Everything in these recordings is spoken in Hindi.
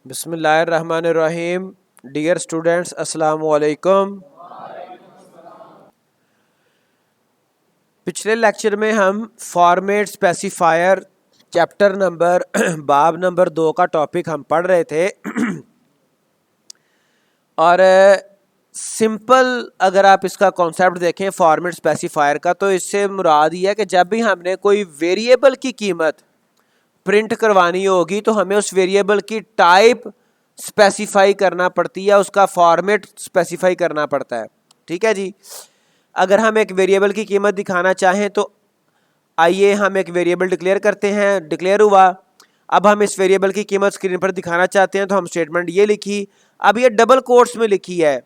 बिस्मिल्लाहिर्रहमानिर्रहीम। डियर स्टूडेंट्स, अस्सलाम वालेकुम। पिछले लेक्चर में हम फॉर्मेट स्पेसिफायर चैप्टर नंबर बाब नंबर 2 का टॉपिक हम पढ़ रहे थे। और सिंपल अगर आप इसका कॉन्सेप्ट देखें फॉर्मेट स्पेसिफायर का, तो इससे मुराद ये है कि जब भी हमने कोई वेरिएबल की कीमत प्रिंट करवानी होगी तो हमें उस वेरिएबल की टाइप स्पेसिफाई करना पड़ती है, उसका फॉर्मेट स्पेसिफाई करना पड़ता है। ठीक है जी। अगर हम एक वेरिएबल की कीमत दिखाना चाहें तो आइए हम एक वेरिएबल डिक्लेयर करते हैं। डिक्लेयर हुआ, अब हम इस वेरिएबल की कीमत स्क्रीन पर दिखाना चाहते हैं तो हम स्टेटमेंट ये लिखी। अब ये डबल कोट्स में लिखी है,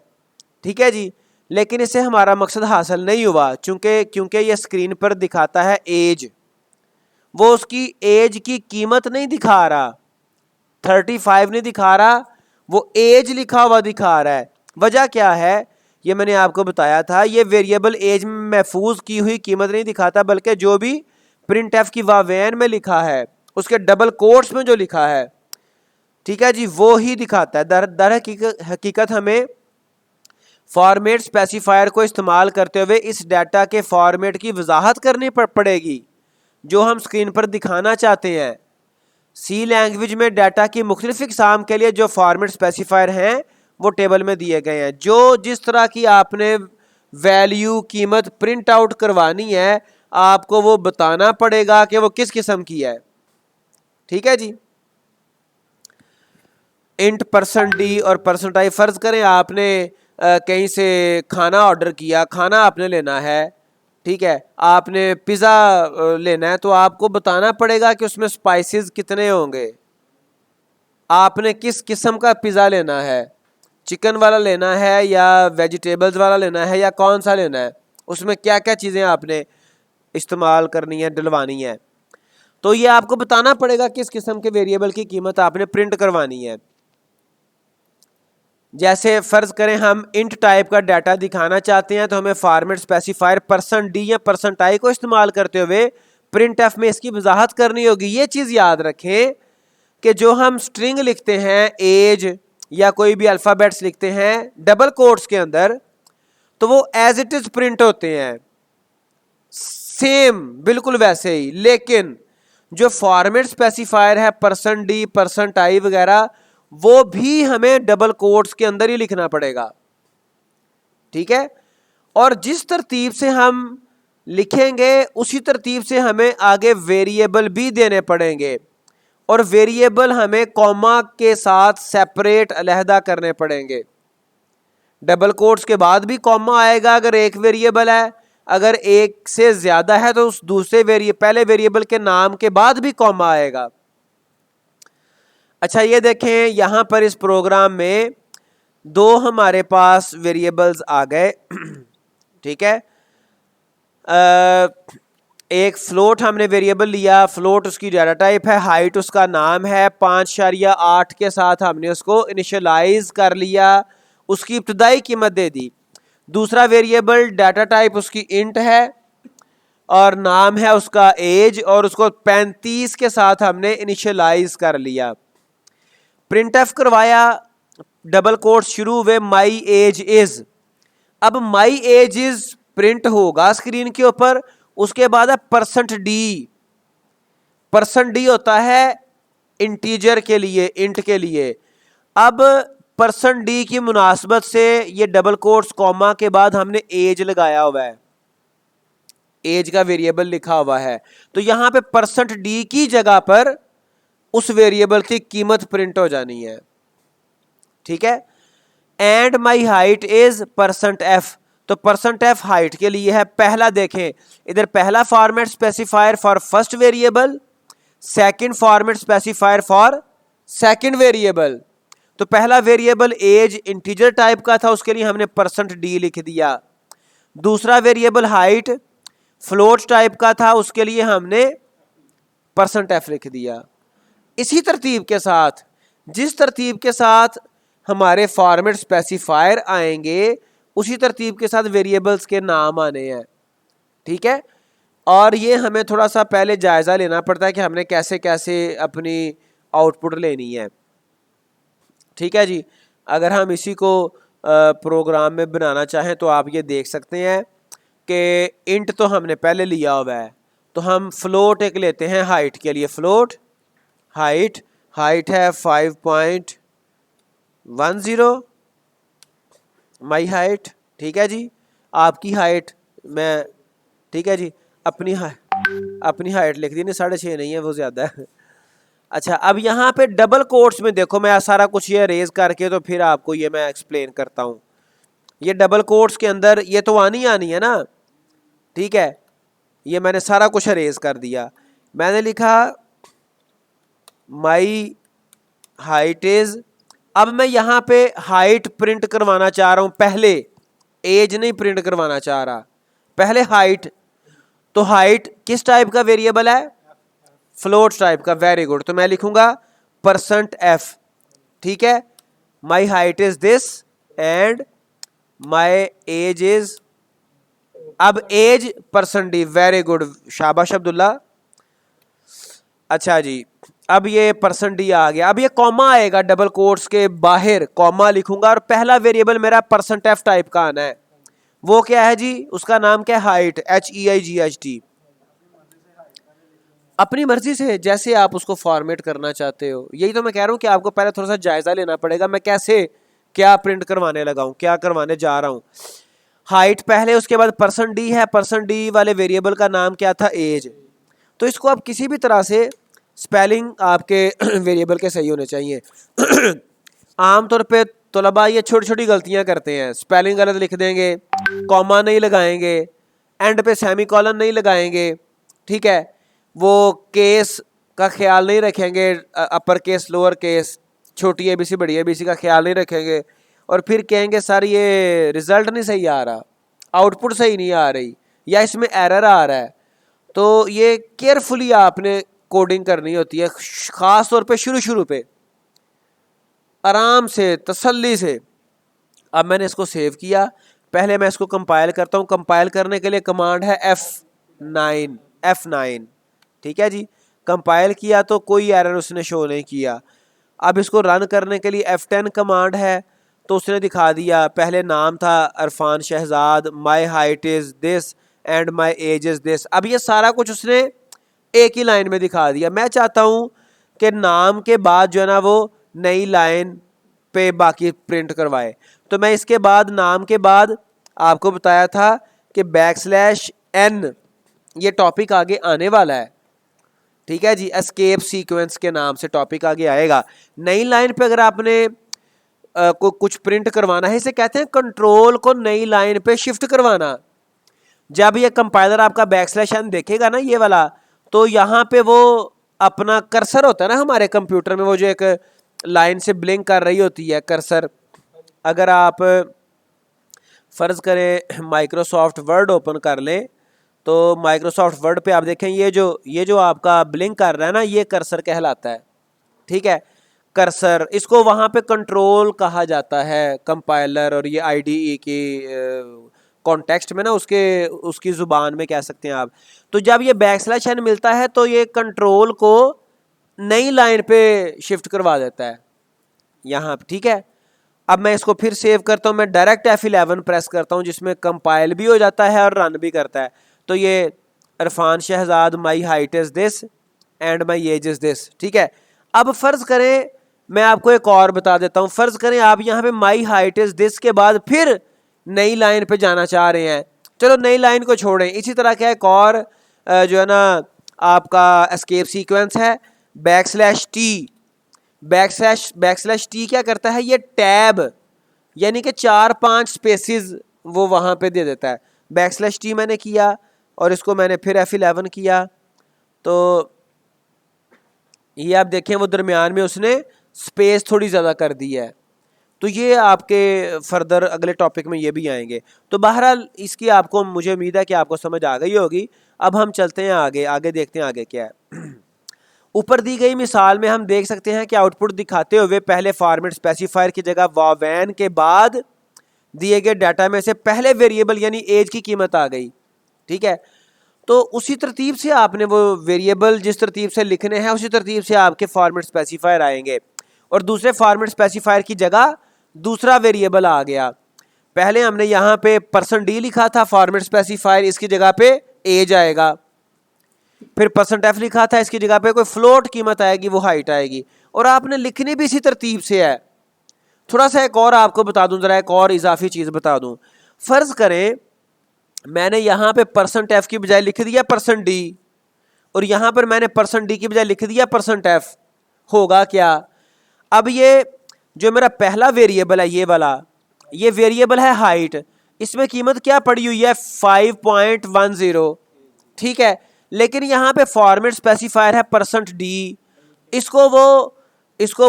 ठीक है जी। लेकिन इससे हमारा मकसद हासिल नहीं हुआ क्योंकि ये स्क्रीन पर दिखाता है एज, वो उसकी एज की कीमत नहीं दिखा रहा, 35 नहीं दिखा रहा, वो एज लिखा हुआ दिखा रहा है। वजह क्या है ये मैंने आपको बताया था। ये वेरिएबल एज में महफूज की हुई कीमत नहीं दिखाता, बल्कि जो भी प्रिंट एफ की वावेन में लिखा है उसके डबल कोट्स में जो लिखा है, ठीक है जी, वो ही दिखाता है। दर हकीकत हमें फॉर्मेट स्पेसिफायर को इस्तेमाल करते हुए इस डाटा के फॉर्मेट की वजाहत करनी पड़ेगी जो हम स्क्रीन पर दिखाना चाहते हैं। सी लैंग्वेज में डाटा की मुख्तलिफ इकसाम के लिए जो फॉर्मेट स्पेसिफायर हैं वो टेबल में दिए गए हैं। जो जिस तरह की आपने वैल्यू कीमत प्रिंट आउट करवानी है, आपको वो बताना पड़ेगा कि वो किस किस्म की है। ठीक है जी। इंट %d और %i, फर्ज करें आपने कहीं से खाना ऑर्डर किया, खाना आपने लेना है, ठीक है, आपने पिज़्ज़ा लेना है, तो आपको बताना पड़ेगा कि उसमें स्पाइसेस कितने होंगे, आपने किस किस्म का पिज़्ज़ा लेना है, चिकन वाला लेना है या वेजिटेबल्स वाला लेना है या कौन सा लेना है, उसमें क्या क्या चीज़ें आपने इस्तेमाल करनी है, डलवानी है। तो ये आपको बताना पड़ेगा किस किस्म के वेरिएबल की कीमत आपने प्रिंट करवानी है। जैसे फ़र्ज़ करें हम इंट टाइप का डाटा दिखाना चाहते हैं तो हमें फॉर्मेट स्पेसिफायर %d या %i को इस्तेमाल करते हुए प्रिंट एफ में इसकी वजाहत करनी होगी। ये चीज़ याद रखें कि जो हम स्ट्रिंग लिखते हैं, एज या कोई भी अल्फ़ाबेट्स लिखते हैं डबल कोट्स के अंदर, तो वो एज इट इज़ प्रिंट होते हैं, सेम बिल्कुल वैसे ही। लेकिन जो फॉर्मेट स्पेसिफायर है %d %i वगैरह, वो भी हमें डबल कोट्स के अंदर ही लिखना पड़ेगा। ठीक है। और जिस तरतीब से हम लिखेंगे उसी तरतीब से हमें आगे वेरिएबल भी देने पड़ेंगे, और वेरिएबल हमें कॉमा के साथ सेपरेट अलहदा करने पड़ेंगे। डबल कोट्स के बाद भी कॉमा आएगा अगर एक वेरिएबल है, अगर एक से ज्यादा है तो उस दूसरे पहले वेरिएबल के नाम के बाद भी कॉमा आएगा। अच्छा, ये देखें यहां पर इस प्रोग्राम में दो हमारे पास वेरिएबल्स आ गए। ठीक है। एक फ्लोट हमने वेरिएबल लिया, फ्लोट उसकी डाटा टाइप है, हाइट उसका नाम है, 5.8 के साथ हमने उसको इनिशियलाइज कर लिया, उसकी इब्तदाई कीमत दे दी। दूसरा वेरिएबल डाटा टाइप उसकी इंट है और नाम है उसका एज, और उसको 35 के साथ हमने इनिशियलाइज कर लिया। प्रिंट एफ करवाया, डबल कोट शुरू हुए, माई एज इज। अब माई एज इज प्रिंट होगा स्क्रीन के ऊपर। उसके बाद है %d। %d होता है इंटीजर के लिए, इंट के लिए। अब %d की मुनासबत से ये डबल कोट्स कॉमा के बाद हमने एज लगाया हुआ है, एज का वेरिएबल लिखा हुआ है, तो यहां पे %d की जगह पर उस वेरिएबल की कीमत प्रिंट हो जानी है। ठीक है। And my height is %f, तो %f हाइट के लिए है। पहला देखें इधर, पहला format specifier for first variable, second format specifier for second variable. तो पहला वेरिएबल एज इंटीजर टाइप का था, उसके लिए हमने %d लिख दिया। दूसरा वेरिएबल हाइट फ्लोट टाइप का था, उसके लिए हमने %f लिख दिया। इसी तरतीब के साथ, जिस तरतीब के साथ हमारे फॉर्मेट स्पेसिफायर आएंगे उसी तरतीब के साथ वेरिएबल्स के नाम आने हैं। ठीक है। और ये हमें थोड़ा सा पहले जायजा लेना पड़ता है कि हमने कैसे कैसे अपनी आउटपुट लेनी है। ठीक है जी। अगर हम इसी को प्रोग्राम में बनाना चाहें तो आप ये देख सकते हैं कि इंट तो हमने पहले लिया हुआ है, तो हम फ्लोट एक लेते हैं हाइट के लिए। फ्लोट हाइट, हाइट है 5.10 माई हाइट, ठीक है जी। आपकी हाइट मैं, ठीक है जी, अपनी हाइट लिख दी, नहीं 6.5 नहीं है, वो ज़्यादा है। अच्छा, अब यहाँ पे डबल कोट्स में देखो, मैं सारा कुछ ये रेज करके तो फिर आपको ये मैं एक्सप्लेन करता हूँ। ये डबल कोट्स के अंदर ये तो आनी है ना, ठीक है। ये मैंने सारा कुछ रेज कर दिया। मैंने लिखा माई हाइट इज, अब मैं यहाँ पे हाइट प्रिंट करवाना चाह रहा हूँ, पहले एज नहीं प्रिंट करवाना चाह रहा, पहले हाइट। तो हाइट किस टाइप का वेरिएबल है? फ्लोट टाइप का। Very good. तो मैं लिखूंगा %f, ठीक है। माई height is this and my age is, अब एज %d। वेरी गुड, शाबाश अब्दुल्ला। अच्छा जी, अब ये %d आ गया। अब ये कॉमा आएगा डबल कोट्स के बाहर, कॉमा लिखूंगा और पहला वेरिएबल मेरा %f टाइप का आना है। वो क्या है जी? उसका नाम क्या है? Height, HEIGHT। अपनी मर्जी से जैसे आप उसको फॉर्मेट करना चाहते हो। यही तो मैं कह रहा हूँ कि आपको पहले थोड़ा सा जायजा लेना पड़ेगा, मैं कैसे क्या प्रिंट करवाने लगा हूँ, क्या करवाने जा रहा हूँ। हाइट पहले, उसके बाद %d है, %d वाले वेरिएबल का नाम क्या था? एज। तो इसको आप किसी भी तरह से स्पेलिंग आपके वेरिएबल के सही होने चाहिए। आमतौर पे तलबा ये छोटी छोटी गलतियां करते हैं, स्पेलिंग गलत लिख देंगे, कॉमा नहीं लगाएंगे, एंड पे सेमी कॉलन नहीं लगाएंगे, ठीक है। वो केस का ख्याल नहीं रखेंगे, अपर केस लोअर केस, छोटी ABC बड़ी ABC का ख्याल नहीं रखेंगे, और फिर कहेंगे सर ये रिजल्ट नहीं सही आ रहा, आउटपुट सही नहीं आ रही, या इसमें एरर आ रहा है। तो ये केयरफुली आपने कोडिंग करनी होती है, ख़ास तौर पे शुरू पे, आराम से, तसल्ली से। अब मैंने इसको सेव किया, पहले मैं इसको कंपाइल करता हूँ। कंपाइल करने के लिए कमांड है F9, ठीक है जी। कंपाइल किया तो कोई एरर उसने शो नहीं किया। अब इसको रन करने के लिए F10 कमांड है, तो उसने दिखा दिया। पहले नाम था Arfan Shahzad, my height is this and my age is this. अब ये सारा कुछ उसने एक ही लाइन में दिखा दिया। मैं चाहता हूँ कि नाम के बाद जो है ना वो नई लाइन पे बाकी प्रिंट करवाए। तो मैं इसके बाद, नाम के बाद आपको बताया था कि \n, ये टॉपिक आगे आने वाला है, ठीक है जी। एस्केप सीक्वेंस के नाम से टॉपिक आगे आएगा। नई लाइन पे अगर आपने को कुछ प्रिंट करवाना है, इसे कहते हैं कंट्रोल को नई लाइन पे शिफ्ट करवाना। जब ये कंपाइलर आपका \n देखेगा ना ये वाला, तो यहाँ पे वो अपना कर्सर होता है ना हमारे कंप्यूटर में, वो जो एक लाइन से ब्लिंक कर रही होती है कर्सर। अगर आप फ़र्ज़ करें माइक्रोसॉफ्ट वर्ड ओपन कर लें, तो माइक्रोसॉफ्ट वर्ड पे आप देखें ये जो आपका ब्लिंक कर रहा है ना, ये कर्सर कहलाता है, ठीक है। कर्सर, इसको वहाँ पे कंट्रोल कहा जाता है, कंपाइलर और ये IDE की कॉन्टेक्स्ट में ना, उसकी ज़ुबान में कह सकते हैं आप। तो जब ये \n मिलता है तो ये कंट्रोल को नई लाइन पे शिफ्ट करवा देता है यहाँ, ठीक है। अब मैं इसको फिर सेव करता हूँ, मैं डायरेक्ट F11 प्रेस करता हूँ, जिसमें कंपाइल भी हो जाता है और रन भी करता है। तो ये Arfan Shahzad, my height is this and my age is this, ठीक है। अब फ़र्ज़ करें, मैं आपको एक और बता देता हूँ। फ़र्ज़ करें आप यहाँ पे माई हाइट इज़ दिस के बाद फिर नई लाइन पे जाना चाह रहे हैं। चलो नई लाइन को छोड़ें, इसी तरह का एक और जो है ना आपका एस्केप सीक्वेंस है, \t। \t क्या करता है? ये टैब, यानी कि 4-5 स्पेसिस वो वहाँ पे दे देता है। \t मैंने किया और इसको मैंने फिर F11 किया, तो ये आप देखें वो दरमियान में उसने स्पेस थोड़ी ज़्यादा कर दी है। तो ये आपके फर्दर अगले टॉपिक में ये भी आएंगे। तो बहरहाल इसकी आपको, मुझे उम्मीद है कि आपको समझ आ गई होगी। अब हम चलते हैं आगे देखते हैं आगे क्या है। ऊपर दी गई मिसाल में हम देख सकते हैं कि आउटपुट दिखाते हुए पहले फॉर्मेट स्पेसिफायर की जगह \n के बाद दिए गए डाटा में से पहले वेरिएबल यानी एज की कीमत आ गई, ठीक है। तो उसी तरतीब से आपने वो वेरिएबल जिस तरतीब से लिखने हैं, उसी तरतीब से आपके फॉर्मेट स्पेसिफायर आएंगे। और दूसरे फॉर्मेट स्पेसिफायर की जगह दूसरा वेरिएबल आ गया। पहले हमने यहाँ पे %d लिखा था फॉर्मेट स्पेसिफायर, इसकी जगह पे एज आएगा। फिर %f लिखा था, इसकी जगह पे कोई फ्लोट कीमत आएगी, वो हाइट आएगी। और आपने लिखनी भी इसी तरतीब से है। थोड़ा सा एक और आपको बता दूं, जरा एक और इजाफी चीज बता दूं। फर्ज करें मैंने यहाँ पे %f की बजाय लिख दिया %d, और यहाँ पर मैंने %d की बजाय लिख दिया %f। होगा क्या? अब ये जो मेरा पहला वेरिएबल है, ये वाला, ये वेरिएबल है हाइट, इसमें कीमत क्या पड़ी हुई है 5.10, ठीक है। लेकिन यहाँ पे फॉर्मेट स्पेसिफायर है %d, इसको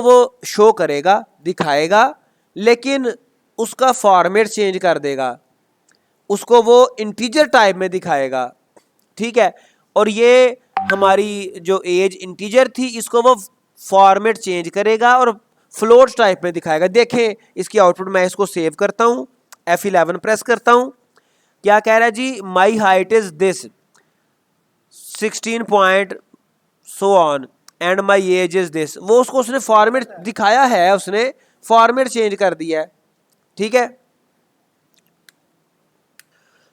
वो शो करेगा, दिखाएगा, लेकिन उसका फॉर्मेट चेंज कर देगा, उसको वो इंटीजर टाइप में दिखाएगा, ठीक है। और ये हमारी जो एज इंटीजर थी, इसको वो फॉर्मेट चेंज करेगा और फ्लोट टाइप में दिखाएगा। देखें इसकी आउटपुट, मैं इसको सेव करता हूँ, F11 प्रेस करता हूँ। क्या कह रहा है जी? My height is this 16 point so on and my age is this. वो उसने फॉर्मेट दिखाया है, उसने फॉर्मेट चेंज कर दिया है, ठीक है।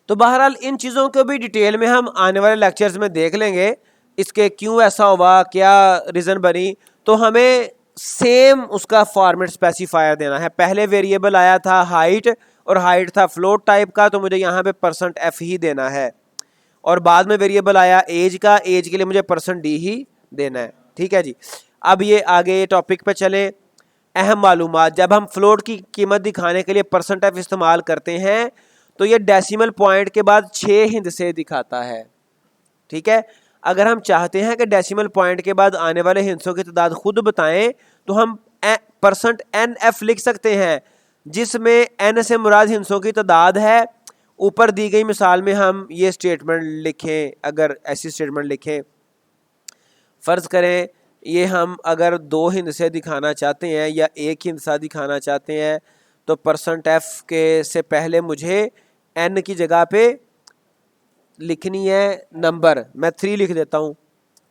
तो बहरहाल इन चीज़ों को भी डिटेल में हम आने वाले लेक्चर्स में देख लेंगे, इसके क्यों ऐसा हुआ, क्या रीज़न बनी। तो हमें सेम उसका फॉर्मेट स्पेसिफायर देना है। पहले वेरिएबल आया था हाइट, और हाइट था फ्लोट टाइप का, तो मुझे यहाँ पे %f ही देना है। और बाद में वेरिएबल आया एज का, एज के लिए मुझे %d ही देना है, ठीक है जी। अब ये आगे टॉपिक पे चले। अहम मालूमात, जब हम फ्लोट की कीमत दिखाने के लिए %f इस्तेमाल करते हैं तो ये डेसिमल पॉइंट के बाद 6 हिंदसे दिखाता है, ठीक है। अगर हम चाहते हैं कि डेसिमल पॉइंट के बाद आने वाले हिंसों की तादाद खुद बताएं, तो हम %nf लिख सकते हैं, जिसमें n से मुराद हिंसों की तादाद है। ऊपर दी गई मिसाल में हम ये स्टेटमेंट लिखें, अगर ऐसी स्टेटमेंट लिखें, फ़र्ज़ करें ये हम अगर 2 हिंसे दिखाना चाहते हैं या 1 हिंसा दिखाना चाहते हैं, तो %f के से पहले मुझे n की जगह पे लिखनी है नंबर, मैं 3 लिख देता हूँ,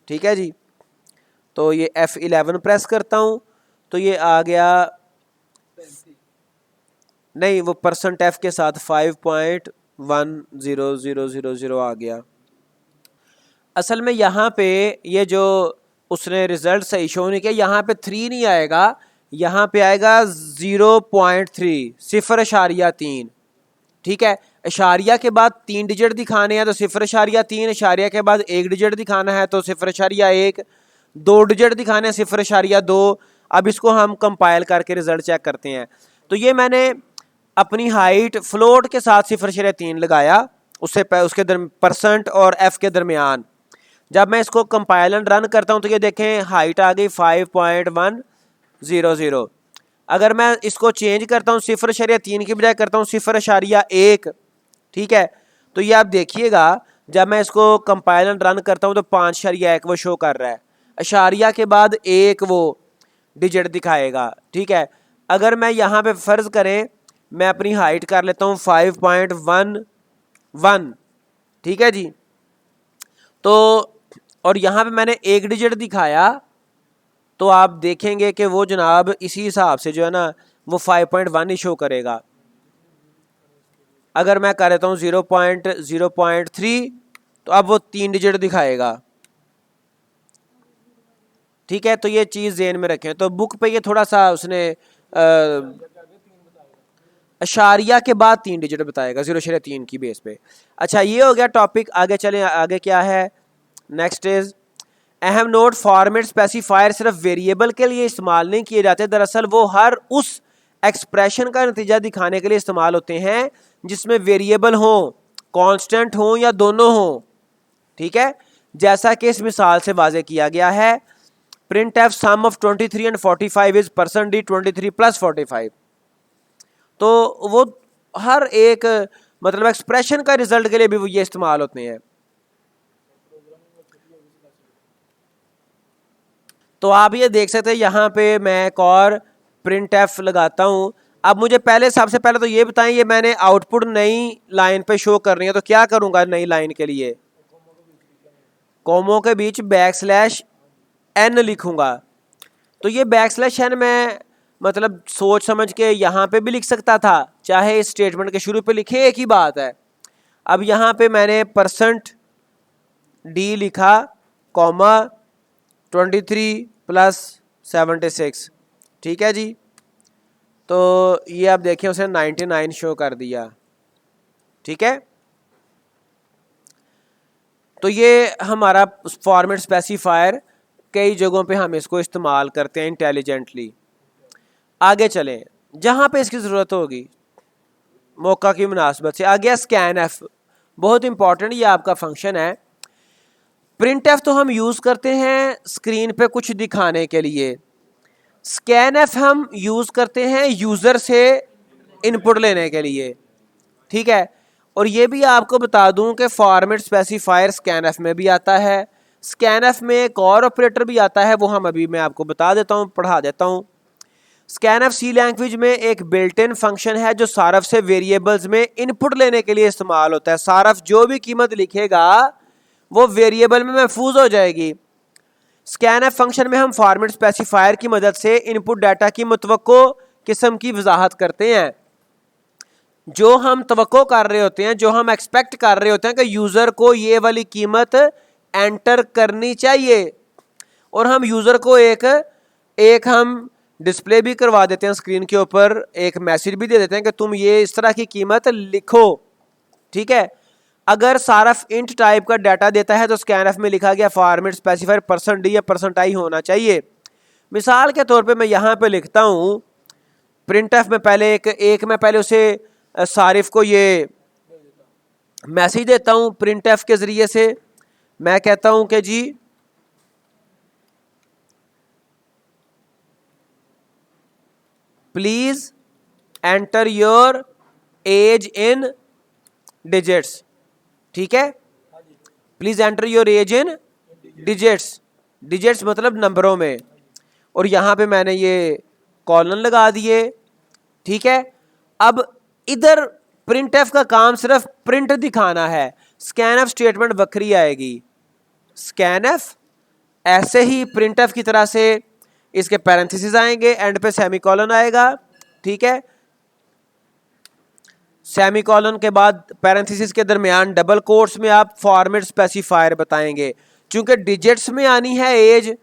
ठीक है जी। तो ये F11 प्रेस करता हूँ, तो ये आ गया, नहीं वो %f के साथ 5.100000 आ गया। असल में यहाँ पे ये जो उसने रिजल्ट सही शो नहीं किया, यहाँ पे 3 नहीं आएगा, यहाँ पे आएगा 0.3, 0.3, ठीक है। इशारिया के बाद 3 डिजिट दिखाने हैं तो 0.3, इशारिया के बाद 1 डिजिट दिखाना है तो 0.1, 2 डिजिट दिखाने हैं 0.2। अब इसको हम कंपाइल करके रिजल्ट चेक करते हैं। तो ये मैंने अपनी हाइट फ्लोट के साथ 0.3 लगाया, उसके % और f के दरमियान। जब मैं इसको कंपाइल एंड रन करता हूँ तो ये देखें हाइट आ गई 5.100। अगर मैं इसको चेंज करता हूँ 0.3 की बजाय करता हूँ 0.1, ठीक है, तो ये आप देखिएगा जब मैं इसको कंपाइल एंड रन करता हूँ तो 5.1 वो शो कर रहा है, इशारिया के बाद 1 वो डिजिट दिखाएगा, ठीक है। अगर मैं यहाँ पे फ़र्ज़ करें मैं अपनी हाइट कर लेता हूँ 5.11, ठीक है जी। तो और यहाँ पे मैंने 1 डिजिट दिखाया, तो आप देखेंगे कि वो जनाब इसी हिसाब से जो है ना वो 5.1 ही शो करेगा। अगर मैं कर लेता हूँ 0.3, तो अब वो 3 डिजिट दिखाएगा, ठीक है। तो ये चीज़ ज़हन में रखें। तो बुक पे ये थोड़ा सा उसने अशारिया के बाद 3 डिजिट बताएगा 0.3 की बेस पे। अच्छा ये हो गया टॉपिक। आगे चलें, आगे क्या है, नेक्स्ट इज अहम नोट, फॉर्मेट स्पेसिफायर सिर्फ वेरिएबल के लिए इस्तेमाल नहीं किए जाते, दरअसल वो हर उस एक्सप्रेशन का नतीजा दिखाने के लिए इस्तेमाल होते हैं जिसमें वेरिएबल हो, कांस्टेंट हो या दोनों हो, ठीक है। जैसा कि इस मिसाल से वाजे किया गया है, print F sum of 23 and 45 is %d 23 + 45। तो वो हर एक मतलब एक्सप्रेशन का रिजल्ट के लिए भी वो ये इस्तेमाल होते हैं। तो आप ये देख सकते हैं यहाँ पे मैं एक और प्रिंट एफ लगाता हूँ। अब मुझे सबसे पहले तो ये बताएं, ये मैंने आउटपुट नई लाइन पे शो करनी है, तो क्या करूँगा नई लाइन के लिए? कोमों के बीच \n लिखूँगा। तो ये बैकस्लैश n मैं मतलब सोच समझ के यहाँ पे भी लिख सकता था, चाहे इस स्टेटमेंट के शुरू पे लिखे, एक ही बात है। अब यहाँ पे मैंने %d लिखा, कॉमा 23 + 76, ठीक है जी। तो ये आप देखें उसने 99 शो कर दिया, ठीक है। तो ये हमारा फॉर्मेट स्पेसिफायर, कई जगहों पे हम इसको इस्तेमाल करते हैं इंटेलिजेंटली। आगे चलें, जहाँ पे इसकी ज़रूरत होगी मौका की मुनासबत से। आ गया स्कैन-एफ, बहुत इंपॉर्टेंट ये आपका फंक्शन है। प्रिंट-एफ तो हम यूज़ करते हैं स्क्रीन पे कुछ दिखाने के लिए, स्कैन-एफ हम यूज़ करते हैं यूज़र से इनपुट लेने के लिए, ठीक है। और ये भी आपको बता दूं कि फॉर्मेट स्पेसिफायर स्कैन-एफ में भी आता है। स्कैन-एफ में एक और ऑपरेटर भी आता है, वो हम अभी मैं आपको बता देता हूँ, पढ़ा देता हूँ। स्कैन-एफ सी लैंग्वेज में एक बिल्ट इन फंक्शन है जो सारफ से वेरिएबल्स में इनपुट लेने के लिए इस्तेमाल होता है। सारफ जो भी कीमत लिखेगा वो वेरिएबल में महफूज हो जाएगी। स्कैन-एफ फंक्शन में हम फॉर्मेट स्पेसिफायर की मदद से इनपुट डाटा की मुतवक्को किस्म की वजाहत करते हैं। जो हम तवक्को कर रहे होते हैं, जो हम एक्सपेक्ट कर रहे होते हैं कि यूज़र को ये वाली कीमत एंटर करनी चाहिए, और हम यूज़र को एक हम डिस्प्ले भी करवा देते हैं स्क्रीन के ऊपर, एक मैसेज भी दे देते हैं कि तुम ये इस तरह की कीमत लिखो, ठीक है। अगर सारफ इंट टाइप का डाटा देता है तो स्कैन-एफ में लिखा गया फॉर्मेट स्पेसिफायर %d या %i होना चाहिए। मिसाल के तौर पे मैं यहाँ पे लिखता हूँ प्रिंट-एफ में पहले मैं पहले उसे सारिफ को ये मैसेज देता हूँ प्रिंट-एफ के ज़रिए से। मैं कहता हूँ कि जी please enter your age in digits, ठीक है। Please enter your age in digits, digits मतलब नंबरों में, और यहाँ पे मैंने ये कॉलन लगा दिए, ठीक है। अब इधर प्रिंट-एफ का काम सिर्फ प्रिंट दिखाना है, स्कैन-एफ स्टेटमेंट वक्री आएगी। स्कैन-एफ ऐसे ही प्रिंट-एफ की तरह से इसके पैरेंथेसिस आएंगे, एंड पे सेमीकोलन आएगा, ठीक है। सेमीकोलन के बाद पैरेंथेसिस के दरमियान डबल कोट्स में आप फॉर्मेट स्पेसिफायर बताएंगे। चूंकि डिजिट्स में आनी है एज,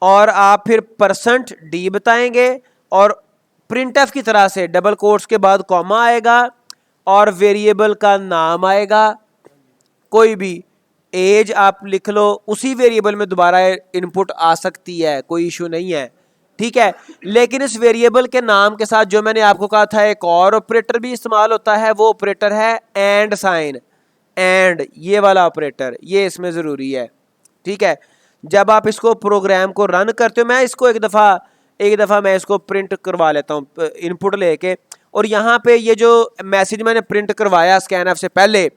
और आप फिर %d बताएंगे, और प्रिंट-एफ की तरह से डबल कोट्स के बाद कॉमा आएगा और वेरिएबल का नाम आएगा, कोई भी एज आप लिख लो, उसी वेरिएबल में दोबारा इनपुट आ सकती है, कोई इशू नहीं है, ठीक है। लेकिन इस वेरिएबल के नाम के साथ जो मैंने आपको कहा था एक और ऑपरेटर भी इस्तेमाल होता है, वो ऑपरेटर है एंड साइन, एंड ये वाला ऑपरेटर, ये इसमें ज़रूरी है, ठीक है। जब आप इसको प्रोग्राम को रन करते हो, मैं इसको एक दफ़ा मैं इसको प्रिंट करवा लेता हूँ इनपुट लेके, और यहाँ पे ये जो मैसेज मैंने प्रिंट करवाया स्कैन-एफ से पहले,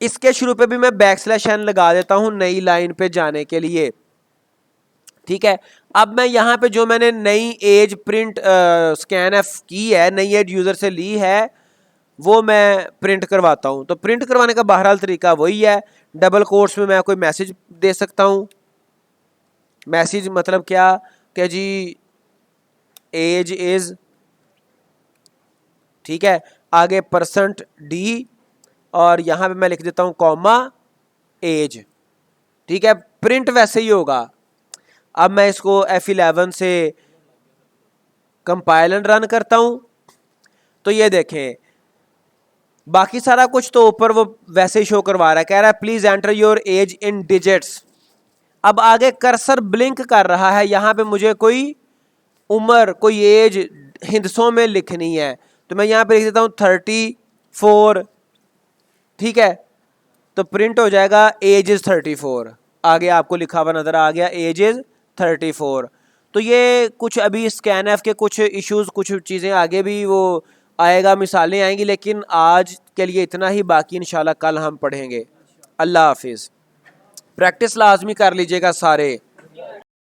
इसके शुरू पे भी मैं बैकस्लैश n लगा देता हूँ नई लाइन पे जाने के लिए, ठीक है। अब मैं यहाँ पे जो मैंने नई एज प्रिंट स्कैन-एफ की है, नई एज यूज़र से ली है, वो मैं प्रिंट करवाता हूँ। तो प्रिंट करवाने का बहरहाल तरीका वही है, डबल कोट्स में मैं कोई मैसेज दे सकता हूँ। मैसेज मतलब क्या कि जी एज इज़, ठीक है, आगे %d, और यहाँ पे मैं लिख देता हूँ कॉमा एज, ठीक है। प्रिंट वैसे ही होगा। अब मैं इसको F11 से कंपाइल एंड रन करता हूँ, तो ये देखें बाकी सारा कुछ तो ऊपर वो वैसे ही शो करवा रहा है, कह रहा है please enter your age in digits. अब आगे कर्सर ब्लिंक कर रहा है, यहाँ पे मुझे कोई उम्र, कोई एज हिंदसों में लिखनी है, तो मैं यहाँ पे लिख देता हूँ 34, ठीक है। तो प्रिंट हो जाएगा एज इज़ 34, आगे आपको लिखा हुआ नज़र आ गया एज इज़ 34। तो ये कुछ अभी स्कैन-एफ के कुछ इश्यूज़, कुछ चीज़ें आगे भी वो आएगा, मिसालें आएंगी, लेकिन आज के लिए इतना ही, बाकी इंशाल्लाह कल हम पढ़ेंगे। अल्लाह हाफिज़। प्रैक्टिस लाजमी कर लीजिएगा सारे।